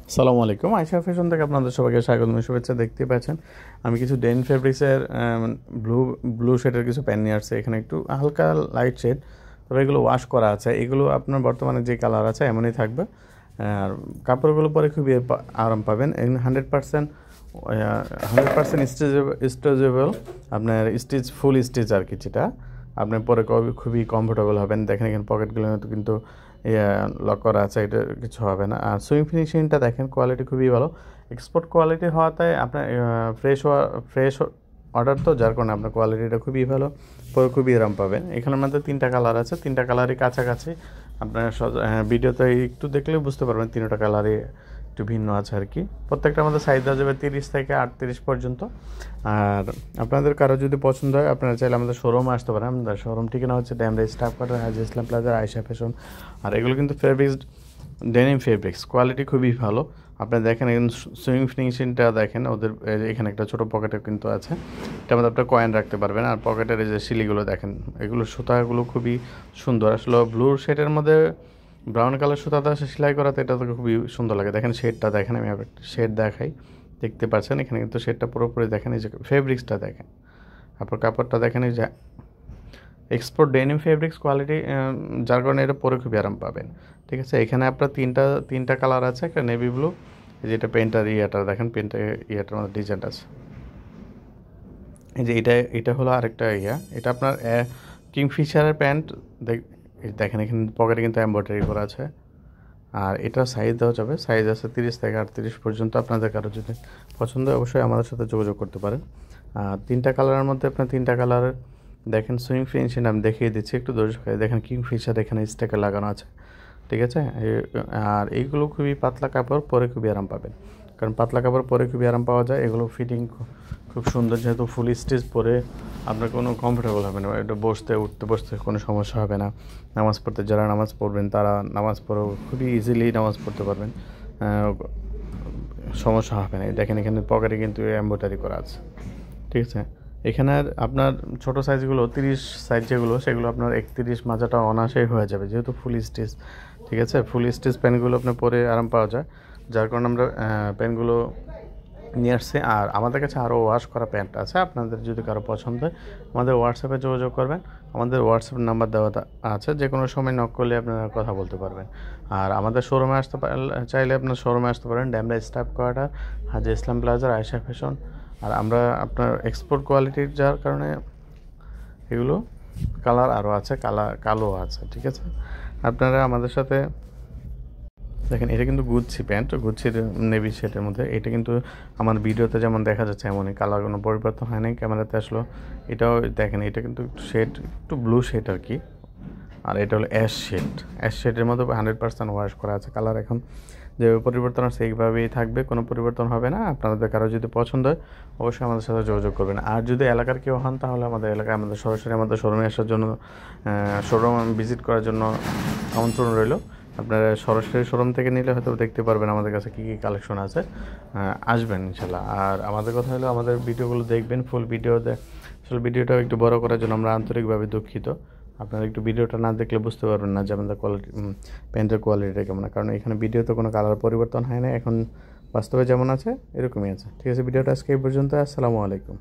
আসসালামু আলাইকুম। আয়শা ফ্যাশন থেকে আপনাদের সবাইকে স্বাগত এবং শুভেচ্ছা। দেখতে পাচ্ছেন আমি কিছু ডেন ফেব্রিক্সের ব্লু ব্লু শেডের কিছু প্যান্ট নিয়ে আসছে। এখানে একটু হালকা লাইট শেড, তবে এগুলো ওয়াশ করা আছে। এগুলো আপনার বর্তমানে যে কালার আছে এমনই থাকবে। আর কাপড়গুলো পরে খুবই আরাম পাবেন। 100% স্ট্রেচেবল, আপনার ফুল স্টিচ আর কি, যেটা আপনার পরে খুবই কমফোর্টেবল হবেন। দেখেন এখানে পকেটগুলো কিন্তু লক করা আছে, এটা কিছু হবে না। আর সুইং ফিনিশিংটা দেখেন, কোয়ালিটি খুবই ভালো, এক্সপোর্ট কোয়ালিটি হওয়াতে আপনার ফ্রেশ অর্ডার, তো যার কারণে আপনার কোয়ালিটিটা খুবই ভালো, পরে খুবই আরাম পাবেন। এখানের মধ্যে 3টা কালার আছে, 3টা কালারই কাছাকাছি। আপনার ভিডিওতে একটু দেখলেও বুঝতে পারবেন 3টা কালারই একটু ভিন্ন আছে আর কি। প্রত্যেকটা আমাদের সাইজ দেওয়া যাবে 30 থেকে 38 পর্যন্ত। আর আপনাদের কারো যদি পছন্দ হয় আপনারা চাইলে আমাদের শোরুমে আসতে পারেন। আমাদের শোরুম ঠিকানা হচ্ছে ড্যামরা স্টাফ কোয়ার্টার, হাজি ইসলাম প্লাজা, আয়শা ফ্যাশন। আর এগুলো কিন্তু ডেনিম ফেব্রিক্স, কোয়ালিটি খুবই ভালো। আপনি দেখেন এখানে সুইং ফিনিশিংটা দেখেন, ওদের এখানে একটা ছোটো পকেটে কিন্তু আছে, এটার মধ্যে আপনার কয়েন রাখতে পারবেন। আর পকেটের এই যে শিলিগুলো দেখেন, এগুলো সুতাগুলো খুবই সুন্দর। আসলে ব্লু শেডের মধ্যে ব্রাউন কালার সুতাটা সেলাই করাতে এটা তো খুবই সুন্দর লাগে। দেখেন শেডটা দেখেন, আমি একটা শেড দেখাই, দেখতে পাচ্ছেন এখানে কিন্তু শেডটা পুরোপুরি দেখেন। এই যে ফেব্রিক্সটা দেখেন, তারপর কাপড়টা দেখেন, এই যে এক্সপোর্ট ডেনিম ফেব্রিক্স কোয়ালিটি, যার কারণে এটা পরে খুবই আরাম পাবেন। ঠিক আছে, এখানে আপনার তিনটা কালার আছে, একটা নেভি ব্লু, যেটা পেন্টার ইয়েটা দেখেন, পেন্টার ইয়েটার মধ্যে ডিজাইন আছে। এই যে এটা হলো আরেকটা এটা আপনার কিংফিশারের প্যান্ট। দেখেন এখানে পকেটে কিন্তু এমব্রয়ডারি করা আছে। আর এটা সাইজ দেওয়া যাবে, সাইজ আছে 30 থেকে 38 পর্যন্ত। আপনাদের কারো যদি পছন্দ হয় অবশ্যই আমাদের সাথে যোগাযোগ করতে পারেন। আর 3টা কালারের মধ্যে আপনার 3টা কালারের দেখেন সুইং ফিনিশিং আমি দেখিয়ে দিচ্ছি, একটু ধৈর্য করে দেখেন। কিংফিশার এখানে স্টিকার লাগানো আছে, ঠিক আছে। আর এইগুলো খুবই পাতলা কাপড়, পরে খুবই আরাম পাবেন, কারণ পাতলা কাপড় পরে খুবই আরাম পাওয়া যায়। এগুলো ফিটিং খুব সুন্দর, যেহেতু ফুল স্টিচ পরে আপনার কোনো কমফোর্টেবল হবে না, এটা উঠতে বসতে কোনো সমস্যা হবে না। নামাজ পড়তে যারা নামাজ পড়বেন তারা নামাজ পড়েও খুবই ইজিলি নামাজ পড়তে পারবেন, সমস্যা হবে না। দেখেন এখানে পকেটে কিন্তু এমব্রয়ডারি করা আছে, ঠিক আছে। এখানে আপনার ছোটো সাইজগুলো 30 সাইজ যেগুলো, সেগুলো আপনার 31 মাজাটা অনায়াসেই হয়ে যাবে, যেহেতু ফুল স্টিচ, ঠিক আছে। ফুল স্টিচ প্যান্টগুলো আপনার পরে আরাম পাওয়া যায়, যার কারণে আমরা প্যান্টগুলো নিয়ে আসছি। আর আমাদের কাছে আরও ওয়াশ করা প্যান্ট আছে, আপনাদের যদি কারো পছন্দ হয় আমাদের হোয়াটসঅ্যাপে যোগাযোগ করবেন। আমাদের হোয়াটসঅ্যাপ নাম্বার দেওয়া আছে, যে কোনো সময় নক করলে আপনারা কথা বলতে পারবেন। আর আমাদের শোরুমে আসতে চাইলে আপনার শোরুমে আসতে পারেন, ড্যামরা স্টাফ কোয়ার্টার, হাজি ইসলাম প্লাজার, আয়শা ফ্যাশন। আর আমরা আপনার এক্সপোর্ট কোয়ালিটির, যার কারণে এগুলো কালার আরও আছে, কালো আছে, ঠিক আছে। আপনারা আমাদের সাথে দেখেন, এটা কিন্তু গুচ্ছি প্যান্ট, গুচ্ছির নেভি শেডের মধ্যে। এটা কিন্তু আমার ভিডিওতে যেমন দেখা যাচ্ছে এমনই, কালার কোনো পরিবর্তন হয় নাই, ক্যামেরাতে আসলো। এটাও দেখেন, এটা কিন্তু একটু ব্লু শেড আর কি। আর এটা হলো অ্যাশ শেডের মধ্যে 100% ওয়াশ করা আছে। কালার এখন যেভাবে পরিবর্তন আছে এইভাবেই থাকবে, কোনো পরিবর্তন হবে না। আপনাদের কারো যদি পছন্দ হয় অবশ্যই আমাদের সাথে যোগাযোগ করবেন। আর যদি এলাকার কেউ হন তাহলে আমাদের এলাকায় সরাসরি আমাদের শোরুমে আসার জন্য, শোরুম ভিজিট করার জন্য আমন্ত্রণ রইল। আপনারা সরাসরি শোরুম থেকে নিলে হয়তো দেখতে পারবেন আমাদের কাছে কী কী কালেকশন আছে। আসবেন ইনশাল্লাহ। আর আমাদের কথা হলো আমাদের ভিডিওগুলো দেখবেন, ফুল আসলে ভিডিওটাও একটু বড় করার জন্য আমরা আন্তরিকভাবে দুঃখিত। আপনারা একটু ভিডিওটা না দেখলে বুঝতে পারবেন না যে আমাদের প্যান্টের কোয়ালিটিটা কেমন, কারণ এখানে ভিডিওতে কোনো কালার পরিবর্তন হয় না, এখন বাস্তবে যেমন আছে এরকমই আছে, ঠিক আছে। ভিডিওটা আজকে এই পর্যন্ত। আসসালামু আলাইকুম।